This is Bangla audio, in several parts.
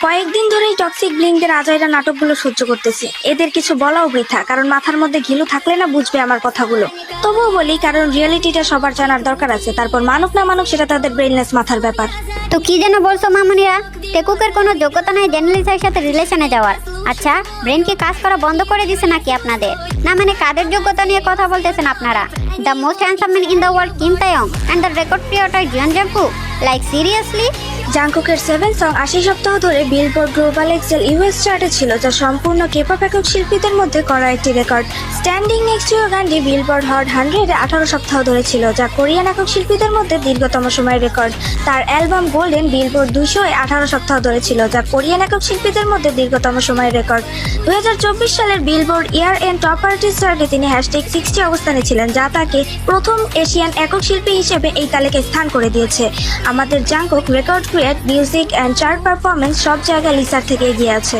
কয়েকদিন ধরেই টক্সিক ব্লিংদের আজাইরা নাটকগুলো সহ্য করতেছি। এদের কিছু বলাও বৃথা, কারণ মাথার মধ্যে ঘিলু থাকলে না বুঝবে আমার কথাগুলো। তবুও বলি, কারণ রিয়েলিটিটা সবার জানার দরকার আছে। তারপর মানুক না মানুক সেটা তাদের ব্রেইনলেস মাথার ব্যাপার। তো কি যেন বলছো মামুনিরা? টেকুকের কোনো যোগ্যতা নাই জেনারেলিসের সাথে রিলেশনে যাওয়ার। আচ্ছা, ব্রেন কি কাজ করা বন্ধ করে দিছে নাকি আপনাদের? না মানে কাদের যোগ্যতা নিয়ে কথা বলতেছেন আপনারা? The most handsome man in the world Kim Taehyung and the record creator Jeon Jungkook, like seriously? জাংকুকের 7 সং 80 সপ্তাহ ধরে বিলবোর্ড গ্লোবাল এক্সেল ইউএস চার্টে ছিল, যা সম্পূর্ণ কেপপ একক শিল্পীদের মধ্যে করা একটি record. Standing next to you গানটি বিলবোর্ড হট 100-এ 18 সপ্তাহ ধরে ছিল, যা কোরিয়ান একক শিল্পীদের মধ্যে দীর্ঘতম সময়ের রেকর্ড। তার অ্যালবাম গোল্ডেন বিলবোর্ড 200-এ 18 সপ্তাহ ধরে ছিল, যা কোরিয়ান একক শিল্পীদের মধ্যে দীর্ঘতম সময়ের রেকর্ড। 2024 সালের Billboard year end top artist চার্টে তিনি #60 অবস্থানে ছিলেন, যা তাকে প্রথম এশিয়ান একক শিল্পী হিসেবে এই তালিকায় স্থান করে দিয়েছে। আমাদের Jungkook record create, music and chart performance সব জায়গায় লিসার থেকে এগিয়ে আছে।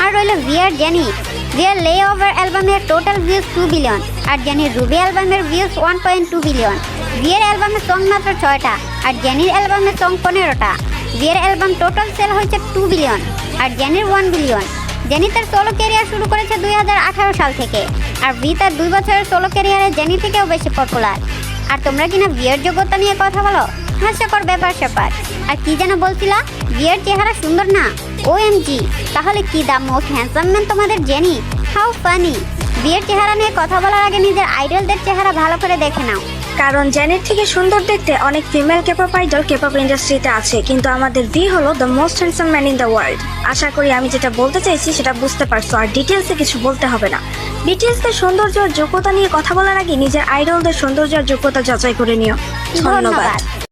আর রইল ভিয়ার জেনি। ভিয়ার লে ওভার অ্যালবামের টোটাল ভিউজ 2 বিলিয়ন, আর জেনির রুবি অ্যালবামের ভিউজ 1.2 বিলিয়ন। ভিয়ার অ্যালবামের সং মাত্র 6টা, আর জেনির অ্যালবামের সং 15টা। ভিয়ার অ্যালবাম টোটাল সেল হয়েছে 2 বিলিয়ন, আর জেনির 1 বিলিয়ন। জেনি তার সোলো ক্যারিয়ার শুরু করেছে 2018 সাল থেকে, আর ভি তার 2 বছরের সোলো ক্যারিয়ারে জেনি থেকেও বেশি পপুলার। আর তোমরা কিনা বিয়ের যোগ্যতা নিয়ে কথা বলো? হাস্যকর ব্যাপার স্যাপার। আর কি যেন বলছিলা? বিয়ের চেহারা সুন্দর না? OMG, তাহলে কি দা মোস্ট হ্যান্ডসাম ম্যান তোমাদের জেনি? How funny. বিয়ের চেহারা নিয়ে কথা বলার আগে নিজের আইডলদের চেহারা ভালো করে দেখে নাও। কারণ জেনির থেকে সুন্দর দেখতে অনেক ফিমেল কেপপ আইডল কেপপ ইন্ডাস্ট্রিতে আছে, কিন্তু আমাদের ভি হলো the most handsome man in the world. আশা করি আমি যেটা বলতে চাইছি সেটা বুঝতে পারছো, আর ডিটেলসে কিছু বলতে হবে না। বিটিএসদের সৌন্দর্য আর যোগ্যতা নিয়ে কথা বলার আগে নিজের আইডলদের সৌন্দর্য আর যোগ্যতা যাচাই করে নিও। ধন্যবাদ।